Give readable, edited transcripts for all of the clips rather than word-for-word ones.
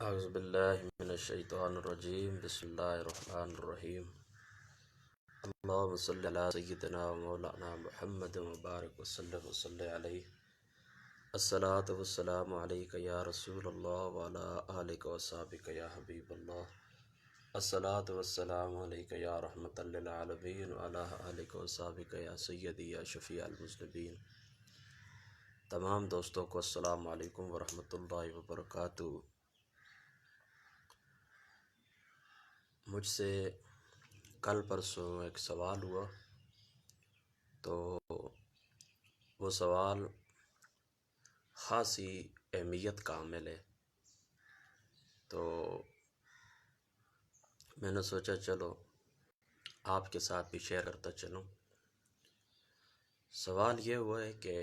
اعوذ باللہ من الشیطان الرجیم بسم اللہ الرحمن الرحیم اللہم صلی علی سیدنا و مولانا محمد مبارک وسلم علیہ الصلاة والسلام علیک یا رسول اللہ وعلی آلک و صحابک یا حبیب اللہ الصلاة والسلام علیک یا رحمت للعالمین وعلی آلک و صحابک یا سیدی یا شفیع المذنبین۔ تمام دوستوں کو السلام علیکم ورحمۃ اللہ وبرکاتہ۔ مجھ سے کل پرسوں ایک سوال ہوا، تو وہ سوال خاصی اہمیت کا حامل ہے، تو میں نے سوچا چلو آپ کے ساتھ بھی شیئر کرتا چلوں۔ سوال یہ ہوا ہے کہ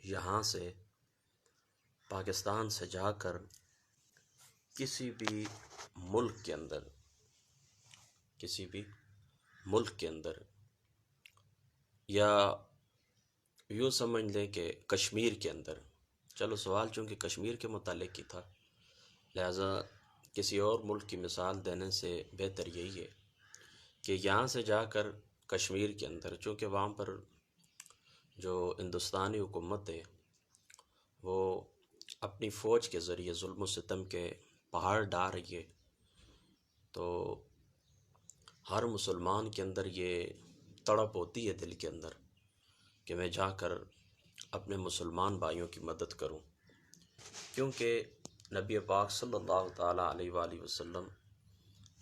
یہاں سے پاکستان سے جا کر کسی بھی ملک کے اندر یا یوں سمجھ لیں کہ کشمیر کے اندر، چلو سوال چونکہ کشمیر کے متعلق ہی تھا، لہذا کسی اور ملک کی مثال دینے سے بہتر یہی ہے کہ یہاں سے جا کر کشمیر کے اندر، چونکہ وہاں پر جو ہندوستانی حکومت ہے وہ اپنی فوج کے ذریعے ظلم و ستم کے پہاڑ ڈال رہی ہے، تو ہر مسلمان کے اندر یہ تڑپ ہوتی ہے دل کے اندر کہ میں جا کر اپنے مسلمان بھائیوں کی مدد کروں، کیونکہ نبی پاک صلی اللہ تعالیٰ علیہ وآلہ وسلم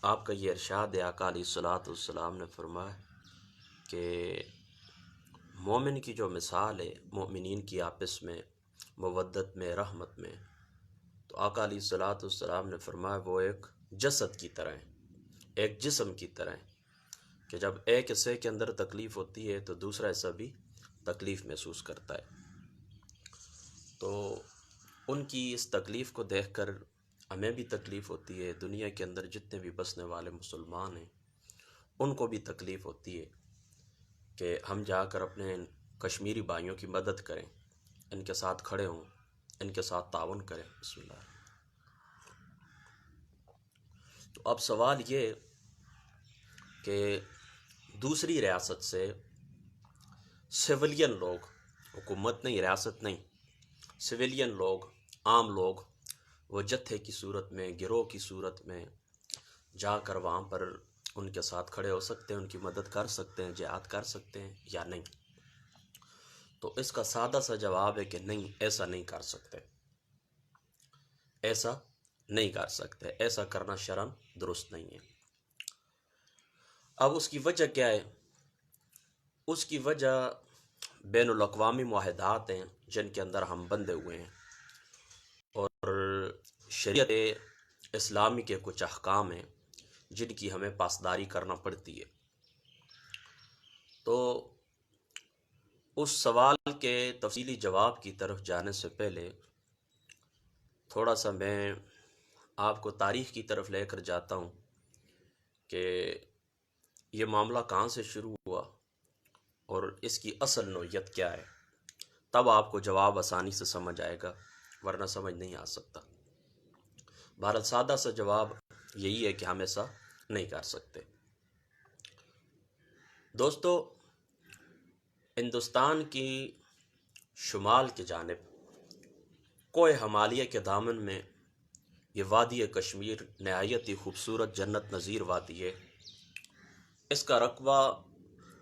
آپ کا یہ ارشاد ہے، آقا علیہ الصلوۃ والسلام نے فرمایا کہ مومن کی جو مثال ہے مومنین کی آپس میں مودت میں رحمت میں، تو آقا علیہ الصلوۃ والسلام نے فرمایا وہ ایک جسد کی طرح ہے، ایک جسم کی طرح ہے کہ جب ایک حصے کے اندر تکلیف ہوتی ہے تو دوسرا حصہ بھی تکلیف محسوس کرتا ہے۔ تو ان کی اس تکلیف کو دیکھ کر ہمیں بھی تکلیف ہوتی ہے، دنیا کے اندر جتنے بھی بسنے والے مسلمان ہیں ان کو بھی تکلیف ہوتی ہے کہ ہم جا کر اپنے کشمیری بھائیوں کی مدد کریں، ان کے ساتھ کھڑے ہوں، ان کے ساتھ تعاون کریں۔ بسم اللہ۔ تو اب سوال یہ کہ دوسری ریاست سے سویلین لوگ، حکومت نہیں، ریاست نہیں، سویلین لوگ، عام لوگ، وہ جتھے کی صورت میں، گروہ کی صورت میں جا کر وہاں پر ان کے ساتھ کھڑے ہو سکتے ہیں، ان کی مدد کر سکتے ہیں، جہاد کر سکتے ہیں یا نہیں؟ تو اس کا سادہ سا جواب ہے کہ نہیں، ایسا نہیں کر سکتے، ایسا نہیں کر سکتے، ایسا کرنا شرعاً درست نہیں ہے۔ اب اس کی وجہ کیا ہے؟ اس کی وجہ بین الاقوامی معاہدات ہیں جن کے اندر ہم بندھے ہوئے ہیں، اور شریعت اسلامی کے کچھ احکام ہیں جن کی ہمیں پاسداری کرنا پڑتی ہے۔ تو اس سوال کے تفصیلی جواب کی طرف جانے سے پہلے تھوڑا سا میں آپ کو تاریخ کی طرف لے کر جاتا ہوں کہ یہ معاملہ کہاں سے شروع ہوا اور اس کی اصل نوعیت کیا ہے، تب آپ کو جواب آسانی سے سمجھ آئے گا، ورنہ سمجھ نہیں آ سکتا۔ بہرحال سادہ سا جواب یہی ہے کہ ہم ایسا نہیں کر سکتے۔ دوستو، ہندوستان کی شمال کی جانب کوہ ہمالیہ کے دامن میں یہ وادی کشمیر نہایت ہی خوبصورت جنت نظیر وادی ہے۔ اس کا رقبہ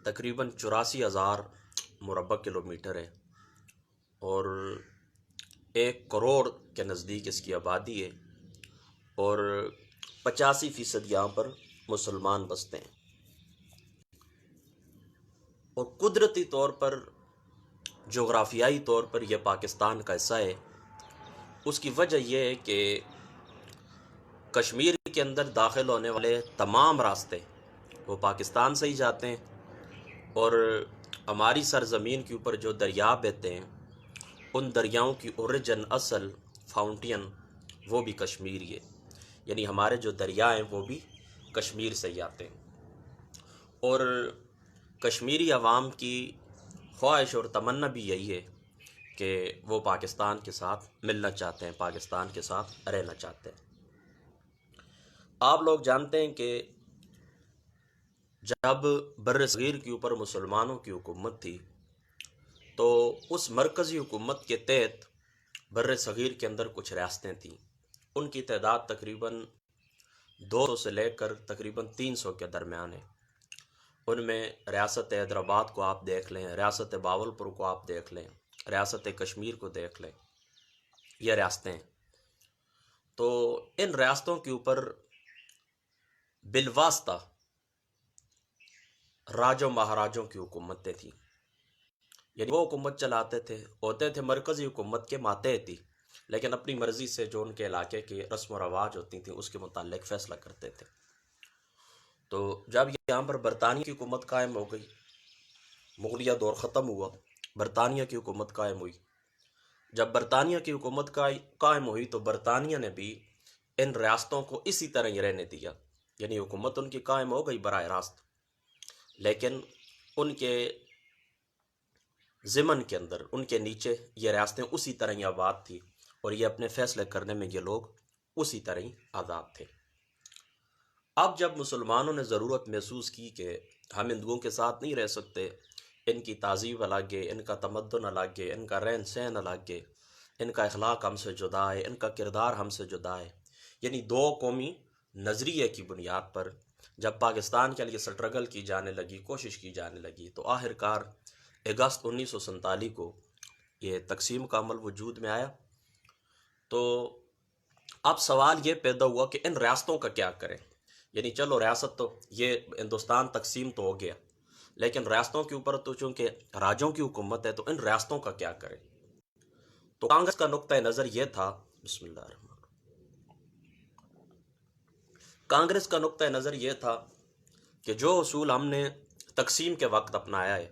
تقریباً 84,000 مربع کلومیٹر ہے، اور 1 کروڑ کے نزدیک اس کی آبادی ہے، اور 85% یہاں پر مسلمان بستے ہیں۔ اور قدرتی طور پر، جغرافیائی طور پر یہ پاکستان کا حصہ ہے۔ اس کی وجہ یہ ہے کہ کشمیر کے اندر داخل ہونے والے تمام راستے وہ پاکستان سے ہی جاتے ہیں، اور ہماری سرزمین کے اوپر جو دریا بہتے ہیں ان دریاؤں کی اوریجن، اصل فاؤنٹین وہ بھی کشمیری ہے، یعنی ہمارے جو دریا ہیں وہ بھی کشمیر سے ہی آتے ہیں۔ اور کشمیری عوام کی خواہش اور تمنا بھی یہی ہے کہ وہ پاکستان کے ساتھ ملنا چاہتے ہیں، پاکستان کے ساتھ رہنا چاہتے ہیں۔ آپ لوگ جانتے ہیں کہ جب بر صغیر کے اوپر مسلمانوں کی حکومت تھی تو اس مرکزی حکومت کے تحت بر صغیر کے اندر کچھ ریاستیں تھیں، ان کی تعداد تقریباً 200 سے لے کر تقریباً 300 کے درمیان ہے۔ ان میں ریاست حیدرآباد کو آپ دیکھ لیں، ریاست باولپور کو آپ دیکھ لیں، ریاست کشمیر کو دیکھ لیں، یہ ریاستیں ہیں۔ تو ان ریاستوں کے اوپر بالواسطہ راجوں مہاراجوں کی حکومتیں تھیں، یعنی وہ حکومت چلاتے تھے، ہوتے تھے مرکزی حکومت کے ماتحتی، لیکن اپنی مرضی سے جو ان کے علاقے کی رسم و رواج ہوتی تھیں اس کے متعلق فیصلہ کرتے تھے۔ تو جب یہاں پر برطانیہ کی حکومت قائم ہو گئی، مغلیہ دور ختم ہوا، برطانیہ کی حکومت قائم ہوئی۔ جب برطانیہ کی حکومت قائم ہوئی تو برطانیہ نے بھی ان ریاستوں کو اسی طرح ہی رہنے دیا، یعنی حکومت ان کی قائم ہو گئی براہ راست، لیکن ان کے ضمن کے اندر، ان کے نیچے یہ ریاستیں اسی طرح ہی آباد تھی، اور یہ اپنے فیصلے کرنے میں یہ لوگ اسی طرح ہی آزاد تھے۔ اب جب مسلمانوں نے ضرورت محسوس کی کہ ہم ہندوؤں کے ساتھ نہیں رہ سکتے، ان کی تہذیب الگ ہے، ان کا تمدن الگ ہے، ان کا رہن سہن الگ ہے، ان کا اخلاق ہم سے جدا ہے، ان کا کردار ہم سے جدا ہے، یعنی دو قومی نظریے کی بنیاد پر جب پاکستان کے لیے سٹرگل کی جانے لگی، کوشش کی جانے لگی، تو آخر کار اگست 1947 کو یہ تقسیم کا عمل وجود میں آیا۔ تو اب سوال یہ پیدا ہوا کہ ان ریاستوں کا کیا کریں، یعنی چلو ریاست تو یہ ہندوستان تقسیم تو ہو گیا، لیکن ریاستوں کے اوپر تو چونکہ راجوں کی حکومت ہے، تو ان ریاستوں کا کیا کریں۔ تو کانگریس کا نقطہ نظر یہ تھا، بسم اللہ الرحمن الرحیم، کانگریس کا نقطہ نظر یہ تھا کہ جو اصول ہم نے تقسیم کے وقت اپنایا ہے،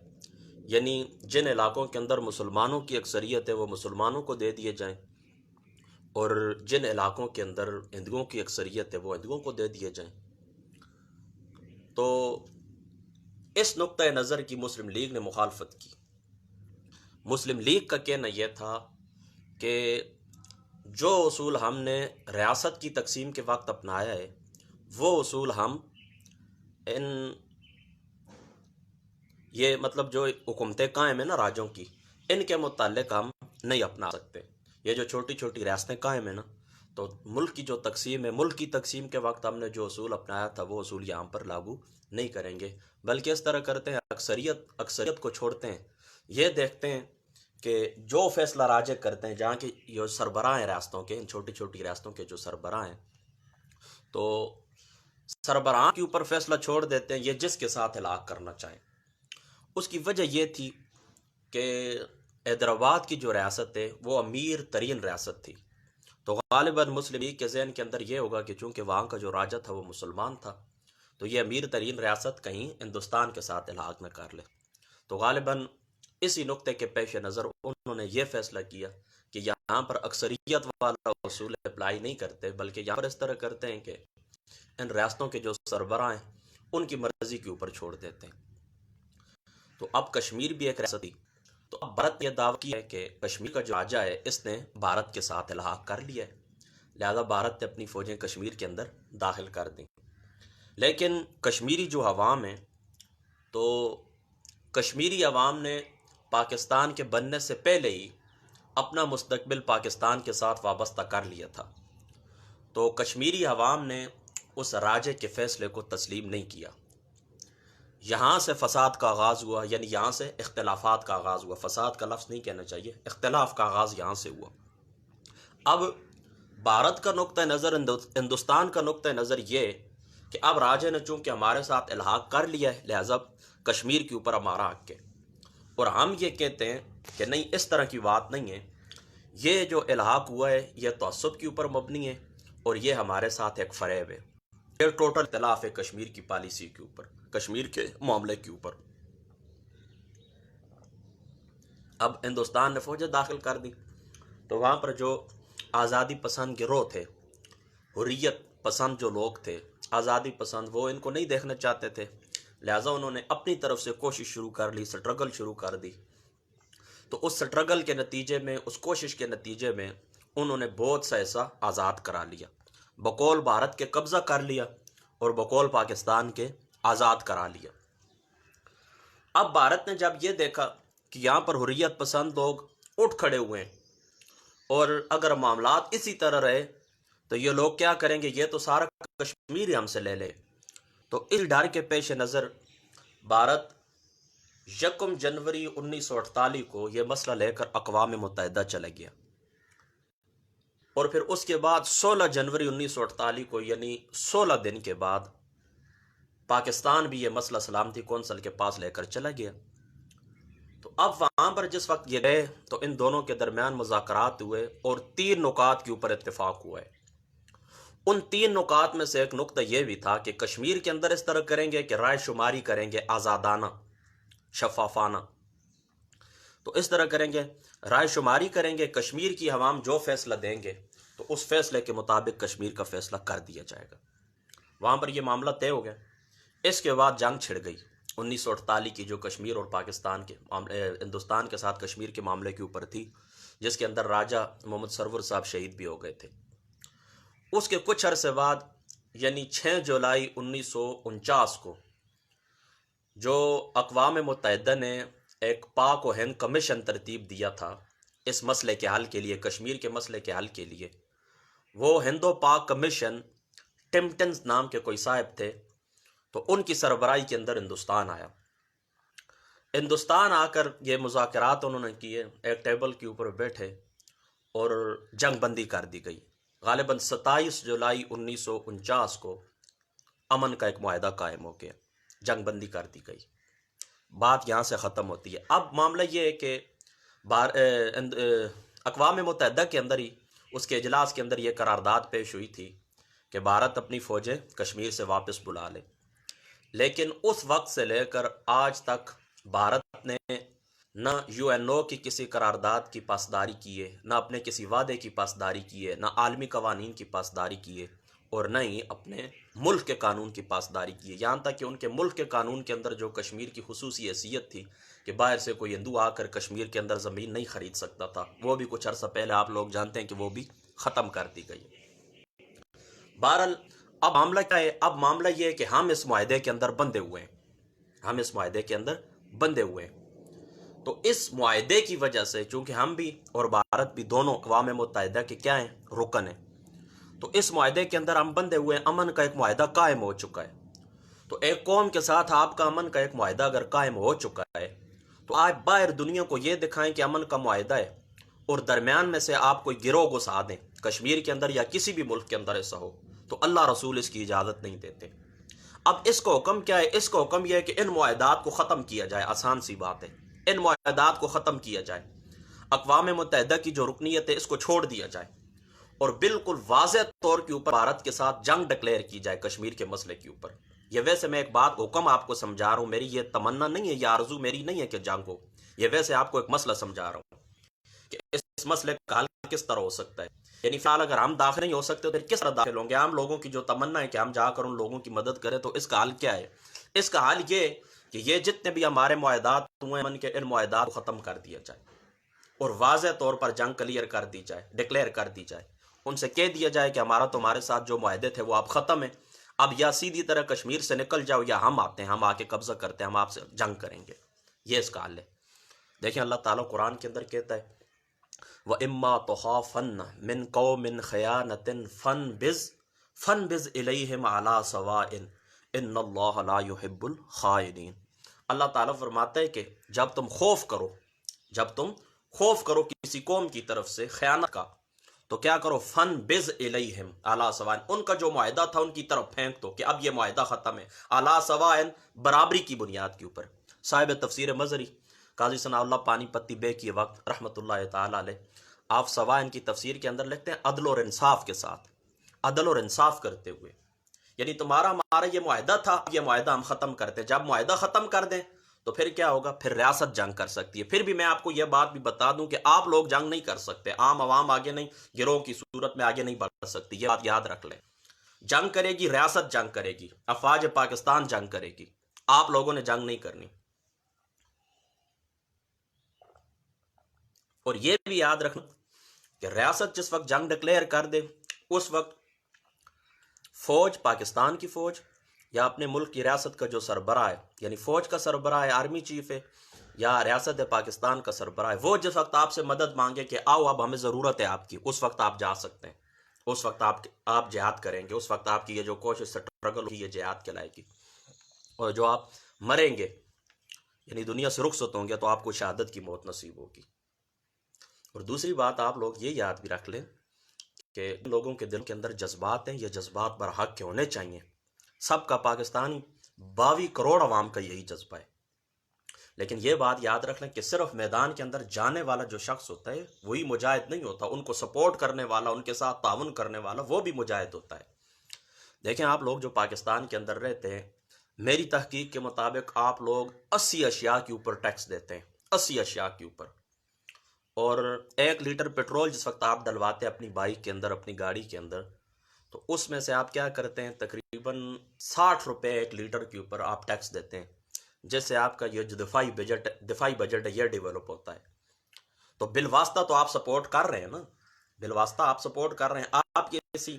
یعنی جن علاقوں کے اندر مسلمانوں کی اکثریت ہے وہ مسلمانوں کو دے دیے جائیں، اور جن علاقوں کے اندر ہندوؤں کی اکثریت ہے وہ ہندوؤں کو دے دیے جائیں۔ تو اس نقطہ نظر کی مسلم لیگ نے مخالفت کی۔ مسلم لیگ کا کہنا یہ تھا کہ جو اصول ہم نے ریاست کی تقسیم کے وقت اپنایا ہے وہ اصول ہم یہ مطلب جو حکومتیں قائم ہیں نا راجوں کی، ان کے متعلق ہم نہیں اپنا سکتے۔ یہ جو چھوٹی چھوٹی ریاستیں قائم ہیں نا، تو ملک کی جو تقسیم ہے، ملک کی تقسیم کے وقت ہم نے جو اصول اپنایا تھا وہ اصول یہاں پر لاگو نہیں کریں گے، بلکہ اس طرح کرتے ہیں اکثریت کو چھوڑتے ہیں، یہ دیکھتے ہیں کہ جو فیصلہ راجے کرتے ہیں، جہاں کے یہ سربراہ ہیں ریاستوں کے، ان چھوٹی چھوٹی ریاستوں کے جو سربراہ ہیں، تو سربراہ کے اوپر فیصلہ چھوڑ دیتے ہیں، یہ جس کے ساتھ الحاق کرنا چاہیں۔ اس کی وجہ یہ تھی کہ حیدرآباد کی جو ریاست ہے وہ امیر ترین ریاست تھی، تو غالباً مسلم لیگ کے ذہن کے اندر یہ ہوگا کہ چونکہ وہاں کا جو راجا تھا وہ مسلمان تھا، تو یہ امیر ترین ریاست کہیں ہندوستان کے ساتھ الحاق نہ کر لے۔ تو غالباً اسی نقطے کے پیش نظر انہوں نے یہ فیصلہ کیا کہ یہاں پر اکثریت والا اصول اپلائی نہیں کرتے، بلکہ یہاں پر اس طرح کرتے ہیں کہ ان ریاستوں کے جو سربراہ ہیں ان کی مرضی کے اوپر چھوڑ دیتے ہیں۔ تو اب کشمیر بھی ایک ریاست تھی، تو اب بھارت نے یہ دعویٰ کیا ہے کہ کشمیر کا جو راجہ ہے اس نے بھارت کے ساتھ الحاق کر لیا ہے، لہذا بھارت نے اپنی فوجیں کشمیر کے اندر داخل کر دیں۔ لیکن کشمیری جو عوام ہیں، تو کشمیری عوام نے پاکستان کے بننے سے پہلے ہی اپنا مستقبل پاکستان کے ساتھ وابستہ کر لیا تھا، تو کشمیری عوام نے اس راجے کے فیصلے کو تسلیم نہیں کیا۔ یہاں سے فساد کا آغاز ہوا، یعنی یہاں سے اختلافات کا آغاز ہوا، فساد کا لفظ نہیں کہنا چاہیے، اختلاف کا آغاز یہاں سے ہوا۔ اب بھارت کا نقطہ نظر، ہندوستان کا نقطہ نظر یہ کہ اب راجے نے چونکہ ہمارے ساتھ الحاق کر لیا ہے، لہذا کشمیر کے اوپر ہمارا حق ہے، اور ہم یہ کہتے ہیں کہ نہیں، اس طرح کی بات نہیں ہے، یہ جو الحاق ہوا ہے یہ تعصب کے اوپر مبنی ہے، اور یہ ہمارے ساتھ ایک فریب ہے، یہ ٹوٹل اختلاف ہے کشمیر کی پالیسی کے اوپر، کشمیر کے معاملے کے اوپر۔ اب ہندوستان نے فوجیں داخل کر دی، تو وہاں پر جو آزادی پسند گروہ تھے، حریت پسند جو لوگ تھے، آزادی پسند، وہ ان کو نہیں دیکھنا چاہتے تھے، لہٰذا انہوں نے اپنی طرف سے کوشش شروع کر لی، سٹرگل شروع کر دی۔ تو اس سٹرگل کے نتیجے میں، اس کوشش کے نتیجے میں انہوں نے بہت سا ایسا آزاد کرا لیا، بقول بھارت کے قبضہ کر لیا اور بقول پاکستان کے آزاد کرا لیا۔ اب بھارت نے جب یہ دیکھا کہ یہاں پر حریت پسند لوگ اٹھ کھڑے ہوئے ہیں اور اگر معاملات اسی طرح رہے تو یہ لوگ کیا کریں گے، یہ تو سارا کشمیر ہی ہم سے لے لے، تو اس ڈر کے پیش نظر بھارت 1 جنوری 1948 کو یہ مسئلہ لے کر اقوام متحدہ چلا گیا، اور پھر اس کے بعد 16 جنوری 1948 کو یعنی 16 دن کے بعد پاکستان بھی یہ مسئلہ سلامتی کونسل کے پاس لے کر چلا گیا۔ تو اب وہاں پر جس وقت یہ گئے تو ان دونوں کے درمیان مذاکرات ہوئے اور 3 نکات کے اوپر اتفاق ہوا ہے۔ ان 3 نکات میں سے ایک نقطہ یہ بھی تھا کہ کشمیر کے اندر اس طرح کریں گے کہ رائے شماری کریں گے آزادانہ، شفافانہ، تو اس طرح کریں گے، رائے شماری کریں گے، کشمیر کی عوام جو فیصلہ دیں گے تو اس فیصلے کے مطابق کشمیر کا فیصلہ کر دیا جائے گا۔ وہاں پر یہ معاملہ طے ہو گیا۔ اس کے بعد جنگ چھڑ گئی 1948 کی، جو کشمیر اور پاکستان کے ہندوستان کے ساتھ کشمیر کے معاملے کے اوپر تھی، جس کے اندر راجہ محمد سرور صاحب شہید بھی ہو گئے تھے۔ اس کے کچھ عرصے بعد یعنی 6 جولائی 1949 کو جو اقوام متحدہ نے ایک پاک و ہند کمیشن ترتیب دیا تھا اس مسئلے کے حل کے لیے، کشمیر کے مسئلے کے حل کے لیے، وہ ہندو پاک کمیشن ٹمپٹنز نام کے کوئی صاحب تھے، تو ان کی سربراہی کے اندر ہندوستان آیا۔ ہندوستان آ کر یہ مذاکرات انہوں نے کیے، ایک ٹیبل کے اوپر بیٹھے اور جنگ بندی کر دی گئی۔ غالباً 27 جولائی 1949 کو امن کا ایک معاہدہ قائم ہو گیا، جنگ بندی کر دی گئی، بات یہاں سے ختم ہوتی ہے۔ اب معاملہ یہ ہے کہ اقوام متحدہ کے اندر ہی اس کے اجلاس کے اندر یہ قرارداد پیش ہوئی تھی کہ بھارت اپنی فوجیں کشمیر سے واپس بلا لے، لیکن اس وقت سے لے کر آج تک بھارت نے نہ UN کی کسی قرارداد کی پاسداری کی ہے، نہ اپنے کسی وعدے کی پاسداری کی ہے، نہ عالمی قوانین کی پاسداری کی ہے، اور نہ ہی اپنے ملک کے قانون کی پاسداری کی ہے۔ یہاں تک کہ ان کے ملک کے قانون کے اندر جو کشمیر کی خصوصی حیثیت تھی کہ باہر سے کوئی ہندو آ کر کشمیر کے اندر زمین نہیں خرید سکتا تھا، وہ بھی کچھ عرصہ پہلے آپ لوگ جانتے ہیں کہ وہ بھی ختم کر دی گئی۔ بہرحال اب معاملہ کیا ہے؟ اب معاملہ یہ ہے کہ ہم اس معاہدے کے اندر بندھے ہوئے ہیں، ہم اس معاہدے کے اندر بندھے ہوئے ہیں۔ تو اس معاہدے کی وجہ سے چونکہ ہم بھی اور بھارت بھی دونوں اقوام متحدہ کے کیا ہیں، رکن ہیں، تو اس معاہدے کے اندر ہم بندھے ہوئے ہیں، امن کا ایک معاہدہ قائم ہو چکا ہے۔ تو ایک قوم کے ساتھ آپ کا امن کا ایک معاہدہ اگر قائم ہو چکا ہے تو آپ باہر دنیا کو یہ دکھائیں کہ امن کا معاہدہ ہے، اور درمیان میں سے آپ کوئی گروہ گھسا دیں کشمیر کے اندر یا کسی بھی ملک کے اندر ایسا ہو، تو اللہ رسول اس کی اجازت نہیں دیتے۔ اب اس کو حکم کیا ہے؟ اس کو حکم یہ ہے کہ ان معاہدات کو ختم کیا جائے، آسان سی بات ہے، ان معاہدات کو ختم کیا جائے، اقوام متحدہ کی جو رکنیت ہے اس کو چھوڑ دیا جائے، اور بالکل واضح طور کے اوپر بھارت کے ساتھ جنگ ڈکلیئر کی جائے کشمیر کے مسئلے کے اوپر۔ یہ ویسے میں ایک بات حکم آپ کو سمجھا رہا ہوں، میری یہ تمنا نہیں ہے، یہ آرزو میری نہیں ہے کہ جنگ ہو، یہ ویسے آپ کو ایک مسئلہ سمجھا رہا ہوں کہ اس مسئلے کا حل کس طرح ہو سکتا ہے۔ یعنی فی الحال اگر ہم داخل نہیں ہو سکتے تو پھر کس طرح داخل ہوں گے؟ عام لوگوں کی جو تمنا ہے کہ ہم جا کر ان لوگوں کی مدد کریں، تو اس کا حل کیا ہے؟ اس کا حل یہ کہ یہ جتنے بھی ہمارے معاہدات ہوئے ہیں ان معاہدات کو ختم کر دیا جائے اور واضح طور پر جنگ کلیئر کر دی جائے، ڈکلیئر کر دی جائے، ان سے کہہ دیا جائے کہ ہمارا تمہارے ساتھ جو معاہدے تھے وہ اب ختم ہیں، اب یا سیدھی طرح کشمیر سے نکل جاؤ یا ہم آتے ہیں، ہم آ کے قبضہ کرتے ہیں، ہم آپ سے جنگ کریں گے۔ یہ اس کا حل ہے۔ دیکھیں اللہ تعالیٰ قرآن کے اندر کہتا ہے وَإِمَّا تُخَافَنَّ مِن قَوْمٍ خِيَانَةٍ فَانبِذْ إِلَيْهِمْ عَلَىٰ سَوَاءٍ إِنَّ اللَّهَ لَا يُحِبُّ الْخَائِنِينَ۔ اللہ تعالیٰ فرماتا ہے کہ جب تم خوف کرو کسی قوم کی طرف سے خیانت کا، تو کیا کرو؟ فَانبِذْ إِلَيْهِمْ عَلَىٰ سَوَاءٍ، ان کا جو معاہدہ تھا ان کی طرف پھینک دو کہ اب یہ معاہدہ ختم ہے، عَلَىٰ سَوَاءٍ، برابری کی بنیاد کے اوپر۔ صاحب تفسیر مظہری قاضی ثناء اللہ پانی پتی بے کی وقت رحمۃ اللہ تعالی علیہ، آپ سوائن کی تفسیر کے اندر لکھتے ہیں عدل اور انصاف کے ساتھ، عدل اور انصاف کرتے ہوئے، یعنی ہمارا یہ معاہدہ تھا، یہ معاہدہ ہم ختم کرتے ہیں، جب معاہدہ ختم کر دیں تو پھر کیا ہوگا؟ پھر ریاست جنگ کر سکتی ہے۔ پھر بھی میں آپ کو یہ بات بھی بتا دوں کہ آپ لوگ جنگ نہیں کر سکتے، عام عوام آگے نہیں، گروہ کی صورت میں آگے نہیں بڑھ سکتی، یہ بات یاد رکھ لیں۔ جنگ کرے گی ریاست، جنگ کرے گی افواج پاکستان، جنگ کرے گی، آپ لوگوں نے جنگ نہیں کرنی۔ اور یہ بھی یاد رکھنا کہ ریاست جس وقت جنگ ڈکلیئر کر دے اس وقت فوج، پاکستان کی فوج یا اپنے ملک کی ریاست کا جو سربراہ ہے، یعنی فوج کا سربراہ ہے، آرمی چیف ہے، یا ریاست پاکستان کا سربراہ ہے، وہ جس وقت آپ سے مدد مانگے کہ آؤ اب ہمیں ضرورت ہے آپ کی، اس وقت آپ جا سکتے ہیں، اس وقت آپ جہاد کریں گے، اس وقت آپ کی یہ جو کوشش سٹرگل ہوگی یہ جہاد کہلائے گی، اور جو آپ مریں گے یعنی دنیا سے رخصت ہوں گے تو آپ کو شہادت کی موت نصیب ہوگی۔ اور دوسری بات آپ لوگ یہ یاد بھی رکھ لیں کہ لوگوں کے دل کے اندر جذبات ہیں، یہ جذبات برحق کے ہونے چاہیے۔ سب کا پاکستانی 22 کروڑ عوام کا یہی جذبہ ہے، لیکن یہ بات یاد رکھ لیں کہ صرف میدان کے اندر جانے والا جو شخص ہوتا ہے وہی مجاہد نہیں ہوتا، ان کو سپورٹ کرنے والا، ان کے ساتھ تعاون کرنے والا وہ بھی مجاہد ہوتا ہے۔ دیکھیں آپ لوگ جو پاکستان کے اندر رہتے ہیں، میری تحقیق کے مطابق آپ لوگ 80 اشیاء کے اوپر ٹیکس دیتے ہیں، 80 اشیاء کے اوپر، اور 1 لیٹر پیٹرول جس وقت آپ ڈلواتے ہیں اپنی بائک کے اندر، اپنی گاڑی کے اندر، تو اس میں سے آپ کیا کرتے ہیں، تقریباً 60 روپے 1 لیٹر کے اوپر آپ ٹیکس دیتے ہیں، جس سے آپ کا یہ جو دفاعی بجٹ ہے یہ ڈیولپ ہوتا ہے۔ تو بالواسطہ تو آپ سپورٹ کر رہے ہیں نا، بالواسطہ آپ سپورٹ کر رہے ہیں، آپ کے کسی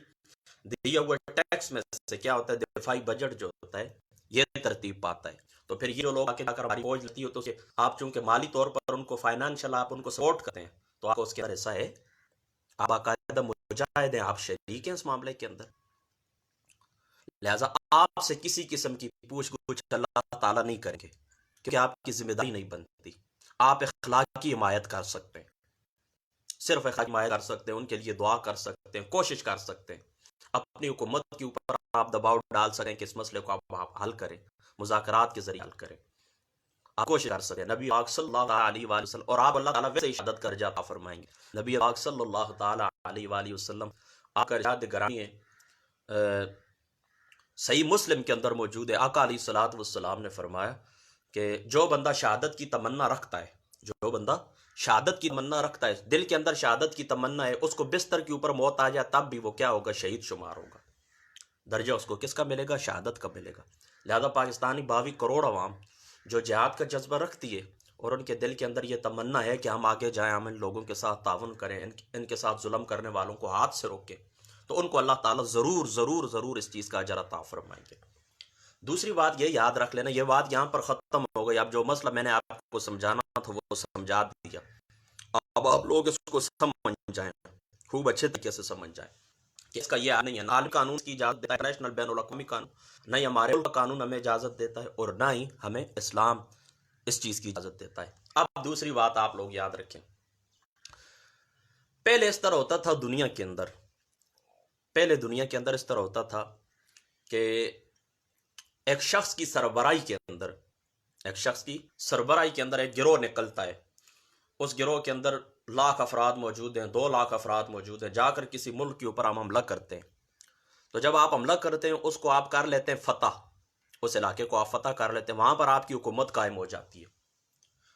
دیے ہوئے ٹیکس میں سے کیا ہوتا ہے، دفاعی بجٹ جو ہوتا ہے یہ ترتیب پاتا ہے۔ تو پھر یہ جو لوگ آ کر ہماری فوج لیتی ہو تو آپ چونکہ مالی طور پر ان کو فائنانشل آپ ان کو سپورٹ کرتے ہیں تو آپ کو اس کے اندر حصہ ہے، آپ باقاعدہ مجاہد ہیں، آپ شریک ہیں اس معاملے کے اندر۔ لہٰذا آپ سے کسی قسم کی پوچھ گچھ اللہ تعالیٰ نہیں کریں گے، کیونکہ آپ کی ذمہ داری نہیں بنتی۔ آپ اخلاقی حمایت کر سکتے ہیں، صرف اخلاقی حمایت کر سکتے ہیں، ان کے لیے دعا کر سکتے ہیں، کوشش کر سکتے ہیں، اپنی حکومت کے اوپر آپ دباؤ ڈال سکیں کہ اس مسئلے کو آپ حل کریں، مذاکرات کے ذریعے حل کریں، آپ کوشش کر سکتے ہیں۔ نبی پاک صلی اللہ علیہ وآلہ وسلم، اور آپ اللہ تعالیٰ ویسے ہی شہادت کا درجہ عطا فرمائیں گے۔ نبی پاک صلی اللہ تعالیٰ علیہ وآلہ وسلم آپ کا ارشاد گرامی ہے، صحیح مسلم کے اندر موجود ہے، آقا علیہ الصلوۃ والسلام نے فرمایا کہ جو بندہ شہادت کی تمنا رکھتا ہے، جو بندہ شہادت کی تمنا رکھتا ہے، دل کے اندر شہادت کی تمنا ہے، اس کو بستر کے اوپر موت آ جائے تب بھی وہ کیا ہوگا، شہید شمار ہوگا، درجہ اس کو کس کا ملے گا، شہادت کا ملے گا۔ لہذا پاکستانی 22 کروڑ عوام جو جہاد کا جذبہ رکھتی ہے اور ان کے دل کے اندر یہ تمنا ہے کہ ہم آگے جائیں، ہم ان لوگوں کے ساتھ تعاون کریں، ان کے ساتھ ظلم کرنے والوں کو ہاتھ سے روکیں، تو ان کو اللہ تعالیٰ ضرور ضرور ضرور اس چیز کا اجر عطا فرمائیں گے۔ دوسری بات یہ یاد رکھ لینا، یہ بات یہاں پر ختم ہو گئی، اب جو مسئلہ میں نے آپ کو سمجھانا تھا وہ سمجھا دیا، اب آپ لوگ اس کو سمجھ جائیں، خوب اچھے طریقے سے سمجھ جائیں کہ اس کا یہ نہیں ہے، نہ عالمی قانون کی اجازت دیتا ہے، انٹرنیشنل بین الاقوامی قانون، نہ ہی ہمارے ملک کا قانون ہمیں اجازت دیتا ہے، اور نہ ہی ہمیں اسلام اس چیز کی اجازت دیتا ہے۔ اب دوسری بات آپ لوگ یاد رکھیں، پہلے اس طرح ہوتا تھا دنیا کے اندر، پہلے دنیا کے اندر اس طرح ہوتا تھا کہ ایک شخص کی سربراہی کے اندر، ایک شخص کی سربراہی کے اندر ایک گروہ نکلتا ہے، اس گروہ کے اندر 1 لاکھ افراد موجود ہیں، 2 لاکھ افراد موجود ہیں، جا کر کسی ملک کے اوپر ہم حملہ کرتے ہیں، تو جب آپ حملہ کرتے ہیں اس کو آپ کر لیتے ہیں فتح، اس علاقے کو آپ فتح کر لیتے ہیں، وہاں پر آپ کی حکومت قائم ہو جاتی ہے۔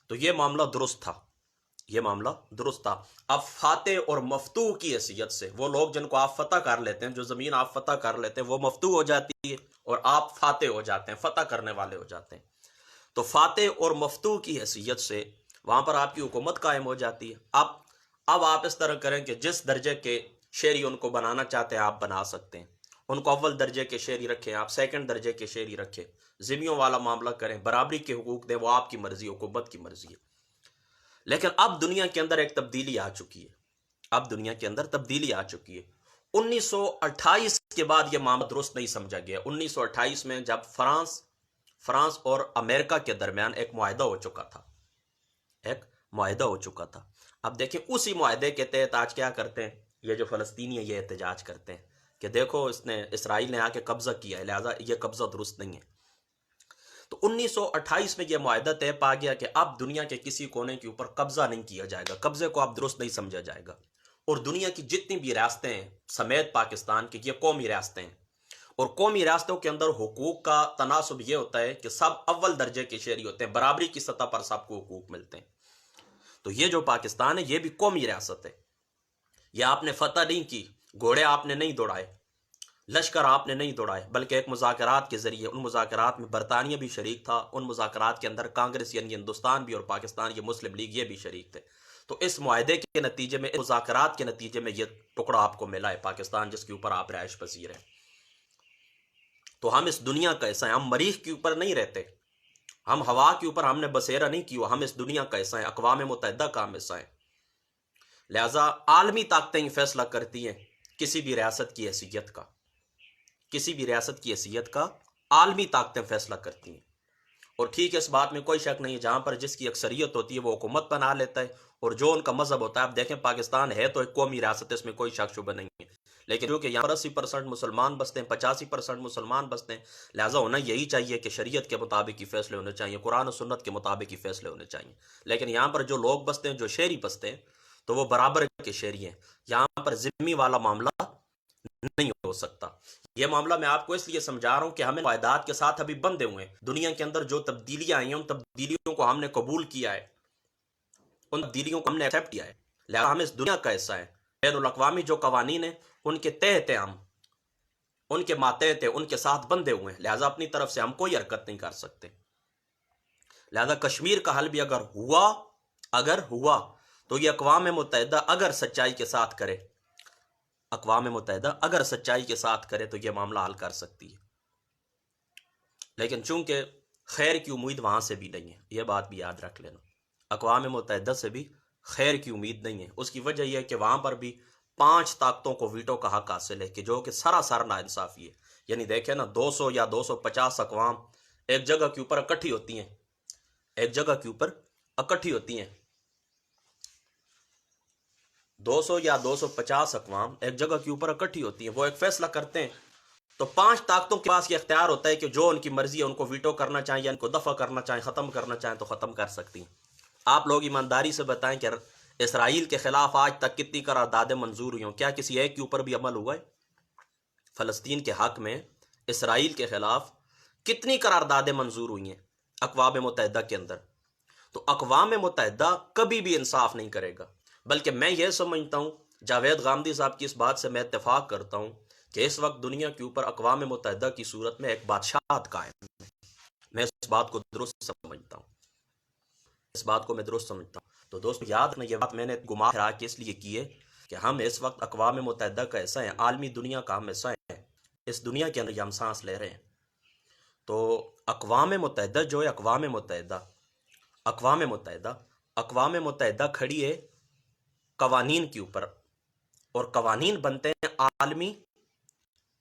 تو یہ معاملہ درست تھا، یہ معاملہ درست تھا۔ اب فاتح اور مفتوح کی حیثیت سے وہ لوگ جن کو آپ فتح کر لیتے ہیں، جو زمین آپ فتح کر لیتے ہیں، وہ مفتوح ہو جاتی ہے اور آپ فاتح ہو جاتے ہیں، فتح کرنے والے ہو جاتے ہیں۔ تو فاتح اور مفتوح کی حیثیت سے وہاں پر آپ کی حکومت قائم ہو جاتی ہے۔ اب آپ اس طرح کریں کہ جس درجے کے شہری ان کو بنانا چاہتے ہیں آپ بنا سکتے ہیں، ان کو اول درجے کے شہری رکھیں، آپ سیکنڈ درجے کے شہری رکھیں، ذمیوں والا معاملہ کریں، برابری کے حقوق دیں، وہ آپ کی مرضی، حکومت کی مرضی ہے۔ لیکن اب دنیا کے اندر ایک تبدیلی آ چکی ہے، اب دنیا کے اندر تبدیلی آ چکی ہے۔ 1928 کے بعد یہ معاملہ درست نہیں سمجھا گیا۔ 1928 میں جب فرانس اور امریکہ کے درمیان ایک معاہدہ ہو چکا تھا، ایک معاہدہ ہو چکا تھا۔ اب دیکھیں اسی معاہدے کے تحت آج کیا کرتے ہیں یہ جو فلسطینی ہیں، یہ احتجاج کرتے ہیں کہ دیکھو اسرائیل نے آ کے قبضہ کیا ہے، لہذا یہ قبضہ درست نہیں ہے۔ تو 1928 میں یہ معاہدہ طے پا گیا کہ اب دنیا کے کسی کونے کے اوپر قبضہ نہیں کیا جائے گا، قبضے کو اب درست نہیں سمجھا جائے گا، اور دنیا کی جتنی بھی ریاستیں ہیں سمیت پاکستان کی، یہ قومی ریاستیں ہیں، اور قومی ریاستوں کے اندر حقوق کا تناسب یہ ہوتا ہے کہ سب اول درجے کے شہری ہوتے ہیں، برابری کی سطح پر سب کو حقوق ملتے ہیں۔ تو یہ جو پاکستان ہے یہ بھی قومی ریاست ہے، یہ آپ نے فتح نہیں کی، گھوڑے آپ نے نہیں دوڑائے، لشکر آپ نے نہیں دوڑائے، بلکہ ایک مذاکرات کے ذریعے، ان مذاکرات میں برطانیہ بھی شریک تھا، ان مذاکرات کے اندر کانگریس یعنی ہندوستان بھی اور پاکستان یہ مسلم لیگ یہ بھی شریک تھے۔ تو اس معاہدے کے نتیجے میں، مذاکرات کے نتیجے میں یہ ٹکڑا آپ کو ملا ہے پاکستان، جس کے اوپر آپ رہائش پذیر ہیں۔ تو ہم اس دنیا کا حصہ ہیں، ہم مریخ کے اوپر نہیں رہتے، ہم ہوا کے اوپر ہم نے بسیرا نہیں کیا، ہم اس دنیا کا حصہ ہیں، اقوام متحدہ کا ہم حصہ ہیں۔ لہذا عالمی طاقتیں ہی فیصلہ کرتی ہیں کسی بھی ریاست کی حیثیت کا، کسی بھی ریاست کی حیثیت کا عالمی طاقتیں فیصلہ کرتی ہیں۔ اور ٹھیک ہے، اس بات میں کوئی شک نہیں ہے، جہاں پر جس کی اکثریت ہوتی ہے وہ حکومت بنا لیتا ہے، اور جو ان کا مذہب ہوتا ہے، آپ دیکھیں پاکستان ہے تو ایک قومی ریاست ہے، اس میں کوئی شک شبہ نہیں ہے، لیکن جو کہ یہاں پر 80% مسلمان بستے ہیں، 85% مسلمان بستے ہیں، لہٰذا ہونا یہی چاہیے کہ شریعت کے مطابق ہی فیصلے ہونے چاہیے، قرآن و سنت کے مطابق ہی فیصلے ہونے چاہیے۔ لیکن یہاں پر جو لوگ بستے ہیں، جو شہری بستے ہیں، تو وہ برابر کے شہری ہیں، یہاں پر ذمہ والا معاملہ نہیں ہو سکتا۔ یہ معاملہ میں آپ کو اس لیے سمجھا رہا ہوں کہ ہمیں قواعدات کے ساتھ ابھی بندھے ہوئے ہیں، دنیا کے اندر جو تبدیلیاں آئی ہیں ان تبدیلیوں کو ہم نے قبول کیا ہے، ان تبدیلیوں کو ہم نے ایکسیپٹ کیا ہے، لہذا ہم اس دنیا کا حصہ ہیں۔ بین الاقوامی جو قوانین ہیں ان کے تحت ہیں، ہم ان کے ماتحت ہیں، ان کے ساتھ بندھے ہوئے ہیں، لہذا اپنی طرف سے ہم کوئی حرکت نہیں کر سکتے۔ لہذا کشمیر کا حل بھی اگر ہوا تو یہ اقوام متحدہ اگر سچائی کے ساتھ کرے، اقوام متحدہ اگر سچائی کے ساتھ کرے تو یہ معاملہ حل کر سکتی ہے، لیکن چونکہ خیر کی امید وہاں سے بھی نہیں ہے، یہ بات بھی یاد رکھ لینا، اقوام متحدہ سے بھی خیر کی امید نہیں ہے۔ اس کی وجہ یہ ہے کہ وہاں پر بھی 5 طاقتوں کو ویٹو کا حق حاصل ہے، کہ جو کہ سراسر ناانصافی ہے۔ یعنی دیکھیں نا، 200 یا 250 اقوام ایک جگہ کے اوپر اکٹھی ہوتی ہیں، ایک جگہ کے اوپر اکٹھی ہوتی ہیں، 200 یا 250 اقوام ایک جگہ کے اوپر اکٹھی ہوتی ہیں، وہ ایک فیصلہ کرتے ہیں، تو 5 طاقتوں کے پاس یہ اختیار ہوتا ہے کہ جو ان کی مرضی ہے ان کو ویٹو کرنا چاہیں یا ان کو دفع کرنا چاہیں، ختم کرنا چاہیں تو ختم کر سکتی ہیں۔ آپ لوگ ایمانداری سے بتائیں کہ اسرائیل کے خلاف آج تک کتنی قراردادیں منظور ہوئی ہوں؟ کیا کسی ایک کے اوپر بھی عمل ہوا ہے؟ فلسطین کے حق میں اسرائیل کے خلاف کتنی قراردادیں منظور ہوئی ہیں اقوام متحدہ کے اندر؟ تو اقوام متحدہ کبھی بھی انصاف نہیں کرے گا، بلکہ میں یہ سمجھتا ہوں، جاوید غامدی صاحب کی اس بات سے میں اتفاق کرتا ہوں کہ اس وقت دنیا کے اوپر اقوام متحدہ کی صورت میں ایک بادشاہت قائم ہے۔ میں اس بات کو درست سمجھتا ہوں، اس بات کو میں درست سمجھتا ہوں۔ تو دوستو یاد رکھنا، یہ بات میں نے گما پھرا کے اس لیے کی ہے کہ ہم اس وقت اقوام متحدہ کا حصہ ہیں، عالمی دنیا کا ہم حصہ ہیں، اس دنیا کے اندر ہم سانس لے رہے ہیں۔ تو اقوام متحدہ جو ہے، اقوام متحدہ کھڑی ہے قوانین کے اوپر، اور قوانین بنتے ہیں عالمی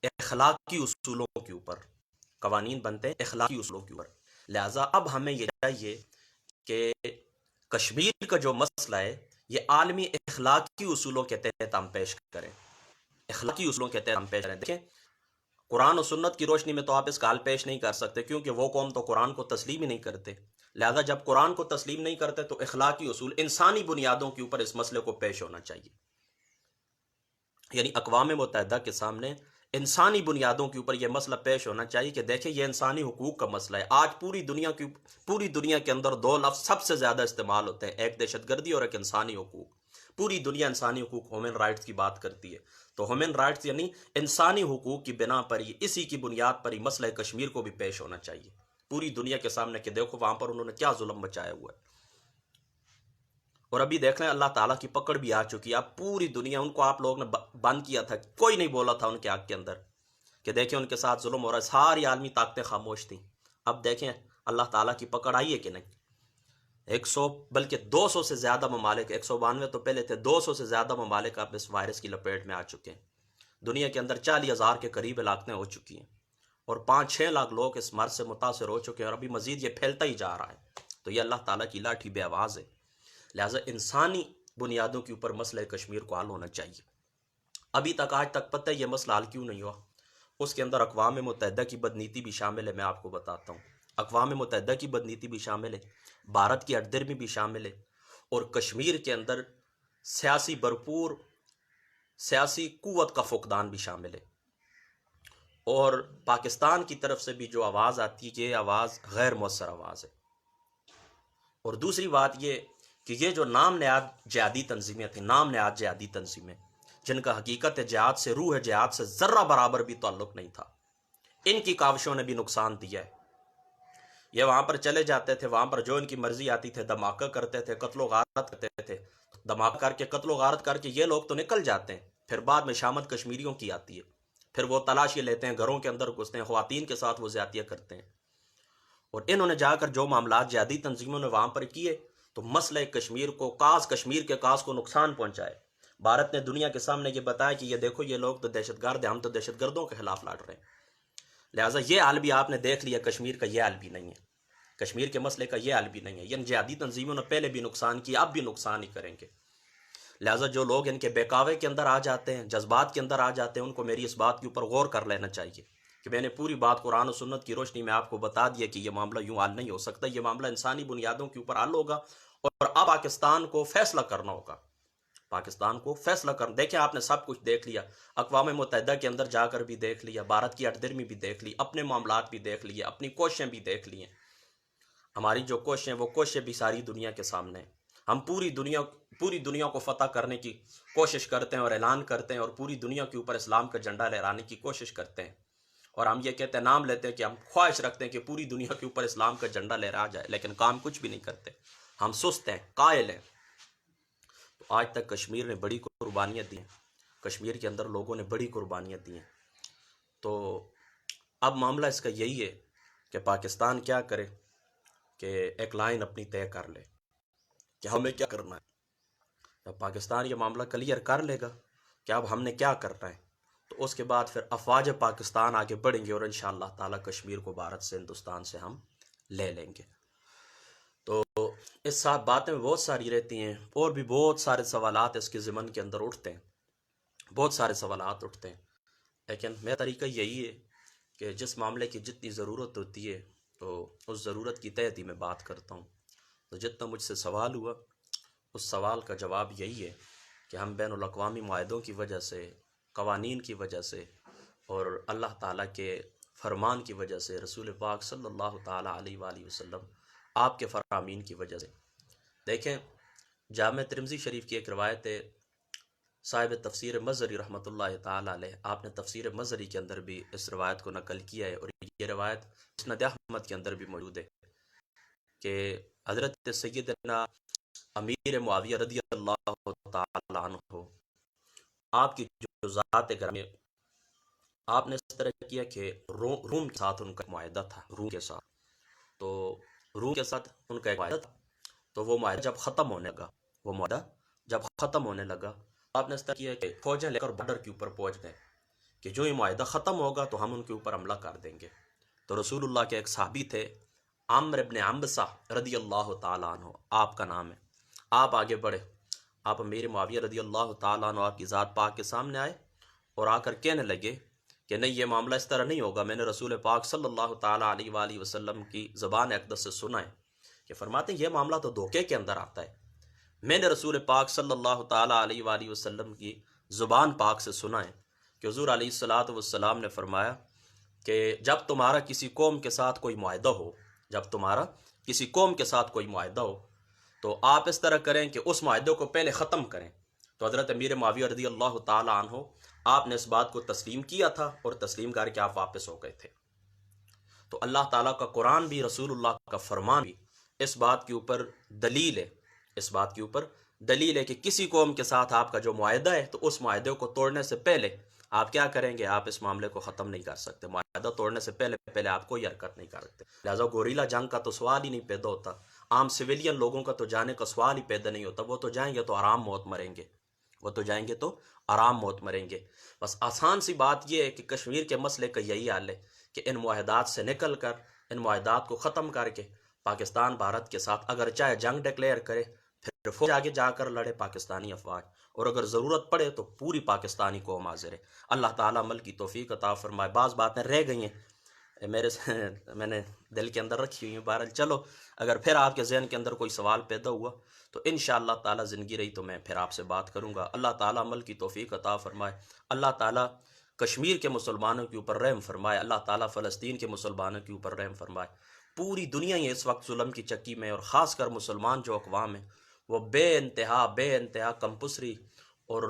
اخلاقی اصولوں کے اوپر، قوانین بنتے ہیں اخلاقی اصولوں کے اوپر۔ لہٰذا اب ہمیں یہ چاہیے کہ کشمیر کا جو مسئلہ ہے یہ عالمی اخلاقی اصولوں کے تحت ہم پیش کریں، اخلاقی اصولوں کے تحت ہم پیش کریں۔ دیکھیں، قرآن و سنت کی روشنی میں تو آپ اس کا حل پیش نہیں کر سکتے، کیونکہ وہ قوم تو قرآن کو تسلیم ہی نہیں کرتے۔ لہذا جب قرآن کو تسلیم نہیں کرتے تو اخلاقی اصول، انسانی بنیادوں کے اوپر اس مسئلے کو پیش ہونا چاہیے۔ یعنی اقوام متحدہ کے سامنے انسانی بنیادوں کے اوپر یہ مسئلہ پیش ہونا چاہیے کہ دیکھیں یہ انسانی حقوق کا مسئلہ ہے۔ آج پوری دنیا کے اندر 2 لفظ سب سے زیادہ استعمال ہوتے ہیں، ایک دہشت گردی اور ایک انسانی حقوق۔ پوری دنیا انسانی حقوق، ہیومن رائٹس کی بات کرتی ہے، تو ہیومن رائٹس یعنی انسانی حقوق کی بنا پر ہی، اسی کی بنیاد پر ہی مسئلہ کشمیر کو بھی پیش ہونا چاہیے پوری دنیا کے سامنے، کہ دیکھو وہاں پر انہوں نے کیا ظلم مچایا ہوا ہے۔ اور ابھی دیکھ لیں اللہ تعالیٰ کی پکڑ بھی آ چکی ہے، اب پوری دنیا، ان کو آپ لوگوں نے بند کیا تھا، کوئی نہیں بولا تھا ان کے حق کے اندر کہ دیکھیں ان کے ساتھ ظلم ہو رہا ہے، ساری عالمی طاقتیں خاموش تھیں۔ اب دیکھیں اللہ تعالیٰ کی پکڑ آئی ہے کہ نہیں۔ 100 بلکہ 200 سے زیادہ ممالک، 192 تو پہلے تھے، 200 سے زیادہ ممالک اب اس وائرس کی لپیٹ میں آ چکے ہیں۔ دنیا کے اندر 40,000 کے قریب ہلاکتیں ہو چکی ہیں، اور 5-6 لاکھ لوگ اس مرض سے متاثر ہو چکے ہیں، اور ابھی مزید یہ پھیلتا ہی جا رہا ہے۔ تو یہ اللہ تعالیٰ کی لاٹھی بے آواز ہے۔ لہٰذا انسانی بنیادوں کے اوپر مسئلہ کشمیر کو حل ہونا چاہیے۔ ابھی تک، آج تک پتہ ہے یہ مسئلہ حل کیوں نہیں ہوا؟ اس کے اندر اقوام متحدہ کی بدنیتی بھی شامل ہے، میں آپ کو بتاتا ہوں۔ اقوام متحدہ کی بدنیتی بھی شامل ہے، بھارت کی ہٹ درمی بھی شامل ہے، اور کشمیر کے اندر سیاسی قوت کا فقدان بھی شامل ہے۔ اور پاکستان کی طرف سے بھی جو آواز آتی ہے، یہ آواز غیر مؤثر آواز ہے۔ اور دوسری بات یہ کہ یہ جو نام نہاد جہادی تنظیمیں تھیں، نام نہاد جہادی تنظیمیں، جن کا حقیقت جہاد سے، روح جہاد سے ذرہ برابر بھی تعلق نہیں تھا، ان کی کاوشوں نے بھی نقصان دیا ہے۔ یہ وہاں پر چلے جاتے تھے، وہاں پر جو ان کی مرضی آتی تھے دھماکہ کرتے تھے، قتل و غارت کرتے تھے، دھماکہ کر کے قتل و غارت کر کے یہ لوگ تو نکل جاتے ہیں، پھر بعد میں شامت کشمیریوں کی آتی ہے، پھر وہ تلاشی لیتے ہیں، گھروں کے اندر گھستے ہیں، خواتین کے ساتھ وہ زیادتیاں کرتے ہیں۔ اور انہوں نے جا کر جو معاملات جہادی تنظیموں نے وہاں پر کیے تو مسئلہ کشمیر کو کشمیر کے کو نقصان پہنچائے۔ بھارت نے دنیا کے سامنے یہ بتایا کہ یہ دیکھو یہ لوگ تو دہشت گرد ہیں، ہم تو دہشت گردوں کے خلاف لڑ رہے ہیں۔ لہٰذا یہ حال بھی آپ نے دیکھ لیا، کشمیر کا یہ حال بھی نہیں ہے، کشمیر کے مسئلے کا یہ حال بھی نہیں ہے۔ یہ جہادی تنظیموں نے پہلے بھی نقصان کیا، اب بھی نقصان ہی کریں گے۔ لہٰذا جو لوگ ان کے بہکاوے کے اندر آ جاتے ہیں، جذبات کے اندر آ جاتے ہیں، ان کو میری اس بات کے اوپر غور کر لینا چاہیے کہ میں نے پوری بات قرآن و سنت کی روشنی میں آپ کو بتا دیا کہ یہ معاملہ یوں حل نہیں ہو سکتا، یہ معاملہ انسانی بنیادوں کے اوپر حل ہوگا، اور اب پاکستان کو فیصلہ کرنا ہوگا۔ پاکستان کو فیصلہ کرنا، دیکھیں آپ نے سب کچھ دیکھ لیا، اقوام متحدہ کے اندر جا کر بھی دیکھ لیا، بھارت کی ہٹ درمی بھی دیکھ لی، اپنے معاملات بھی دیکھ لیے، اپنی کوششیں بھی دیکھ لی ہیں۔ ہماری جو کوششیں وہ کوششیں بھی ساری دنیا کے سامنے ہیں۔ ہم پوری دنیا کو فتح کرنے کی کوشش کرتے ہیں اور اعلان کرتے ہیں، اور پوری دنیا کے اوپر اسلام کا جھنڈا لہرانے کی کوشش کرتے ہیں، اور ہم یہ کہتے ہیں، نام لیتے ہیں کہ ہم خواہش رکھتے ہیں کہ پوری دنیا کے اوپر اسلام کا جھنڈا لہرا جائے، لیکن کام کچھ بھی نہیں کرتے۔ ہم سست ہیں، قائل ہیں۔ تو آج تک کشمیر نے بڑی قربانیاں دی ہیں، کشمیر کے اندر لوگوں نے بڑی قربانیاں دی ہیں۔ تو اب معاملہ اس کا یہی ہے کہ پاکستان کیا کرے کہ ایک لائن اپنی طے کر لے کہ ہمیں کیا کرنا ہے۔ جب پاکستان یہ معاملہ کلیئر کر لے گا کہ اب ہم نے کیا کرنا ہے، تو اس کے بعد پھر افواج پاکستان آگے بڑھیں گے، اور انشاءاللہ تعالی کشمیر کو بھارت سے، ہندوستان سے ہم لے لیں گے۔ تو اس ساتھ باتیں بہت ساری رہتی ہیں، اور بھی بہت سارے سوالات اس کے ضمن کے اندر اٹھتے ہیں، بہت سارے سوالات اٹھتے ہیں، لیکن میرا طریقہ یہی ہے کہ جس معاملے کی جتنی ضرورت ہوتی ہے تو اس ضرورت کی تحت ہی میں بات کرتا ہوں۔ تو جتنا مجھ سے سوال ہوا، اس سوال کا جواب یہی ہے کہ ہم بین الاقوامی معاہدوں کی وجہ سے، قوانین کی وجہ سے، اور اللہ تعالیٰ کے فرمان کی وجہ سے، رسول پاک صلی اللہ تعالیٰ علیہ وآلہ وسلم آپ کے فرامین کی وجہ سے، دیکھیں جامع ترمذی شریف کی ایک روایت ہے، صاحب تفسیر مظہری رحمۃ اللہ تعالیٰ علیہ، آپ نے تفسیر مظہری کے اندر بھی اس روایت کو نقل کیا ہے، اور یہ روایت مسند احمد کے اندر بھی موجود ہے کہ حضرت سیدنا امیر معاویہ رضی اللہ تعالیٰ عنہ، آپ کی جو ذات گرامی، آپ نے اس طرح کیا کہ روم کے ساتھ ان کا معاہدہ تھا، روم کے ساتھ، تو روم کے ساتھ ان کا ایک معاہدہ تھا، تو وہ معاہدہ جب ختم ہونے لگا، آپ نے اس طرح کیا کہ فوجیں لے کر بارڈر کے اوپر پہنچ گئے کہ جو یہ معاہدہ ختم ہوگا تو ہم ان کے اوپر حملہ کر دیں گے۔ تو رسول اللہ کے ایک صحابی تھے، عمرو بن عنبسہ رضی اللہ تعالیٰ عنہ آپ کا نام ہے، آپ آگے بڑھے، آپ امیر معاویہ رضی اللہ تعالیٰ عنہ آپ کی ذات پاک کے سامنے آئے اور آ کر کہنے لگے کہ نہیں، یہ معاملہ اس طرح نہیں ہوگا، میں نے رسول پاک صلی اللہ تعالیٰ علیہ وآلہ وسلم کی زبان اقدس سے سنا ہے کہ فرماتے ہیں یہ معاملہ تو دھوکے کے اندر آتا ہے، میں نے رسول پاک صلی اللہ تعالیٰ علیہ وآلہ وسلم کی زبان پاک سے سنا ہے کہ حضور علیہ الصلاۃ والسلام نے فرمایا کہ جب تمہارا کسی قوم کے ساتھ کوئی معاہدہ ہو تو آپ اس طرح کریں کہ اس معاہدے کو پہلے ختم کریں۔ تو حضرت امیر معاویہ رضی اللہ تعالیٰ عنہ، آپ نے اس بات کو تسلیم کیا تھا، اور تسلیم کر کے آپ واپس ہو گئے تھے۔ تو اللہ تعالیٰ کا قرآن بھی، رسول اللہ کا فرمان بھی اس بات کے اوپر دلیل ہے کہ کسی قوم کے ساتھ آپ کا جو معاہدہ ہے تو اس معاہدے کو توڑنے سے پہلے آپ کیا کریں گے، آپ اس معاملے کو ختم نہیں کر سکتے، معاہدہ توڑنے سے پہلے آپ کوئی حرکت نہیں کر سکتے۔ لہٰذا گوریلا جنگ کا تو سوال ہی نہیں پیدا ہوتا، عام سویلین لوگوں کا تو جانے کا سوال ہی پیدا نہیں ہوتا، وہ تو جائیں گے تو آرام موت مریں گے۔ بس آسان سی بات یہ ہے کہ کشمیر کے مسئلے کا یہی حل ہے کہ ان معاہدات سے نکل کر، ان معاہدات کو ختم کر کے پاکستان بھارت کے ساتھ اگر چاہے جنگ ڈکلیئر کرے، پھر فوج آگے جا کر لڑے پاکستانی افواج، اور اگر ضرورت پڑے تو پوری پاکستانی قوم حاضر ہے۔ اللہ تعالیٰ عمل کی توفیق عطا فرمائے۔ بعض باتیں رہ گئی ہیں میں نے دل کے اندر رکھی ہوئی ہیں، بہرحال چلو اگر پھر آپ کے ذہن کے اندر کوئی سوال پیدا ہوا تو انشاءاللہ تعالیٰ زندگی رہی تو میں پھر آپ سے بات کروں گا۔ اللہ تعالیٰ عمل کی توفیق عطا فرمائے۔ اللہ تعالیٰ کشمیر کے مسلمانوں کے اوپر رحم فرمائے۔ اللہ تعالیٰ فلسطین کے مسلمانوں کے اوپر رحم فرمائے۔ پوری دنیا ہی اس وقت ظلم کی چکی میں، اور خاص کر مسلمان جو اقوام ہیں وہ بے انتہا کمپسری اور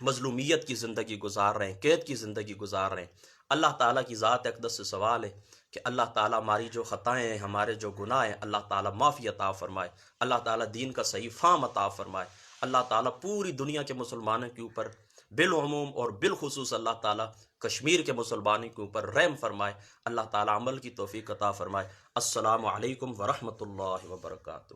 مظلومیت کی زندگی گزار رہے ہیں، قید کی زندگی گزار رہے ہیں۔ اللہ تعالیٰ کی ذات اقدس سے سوال ہے کہ اللہ تعالیٰ ہماری جو خطائیں ہیں، ہمارے جو گناہ ہیں، اللہ تعالیٰ معافی عطا فرمائے، اللہ تعالیٰ دین کا صحیح فہم عطا فرمائے، اللہ تعالیٰ پوری دنیا کے مسلمانوں کے اوپر بالعموم اور بالخصوص اللہ تعالیٰ کشمیر کے مسلمانوں کے اوپر رحم فرمائے، اللہ تعالیٰ عمل کی توفیق عطا فرمائے۔ السلام علیکم ورحمۃ اللہ وبرکاتہ۔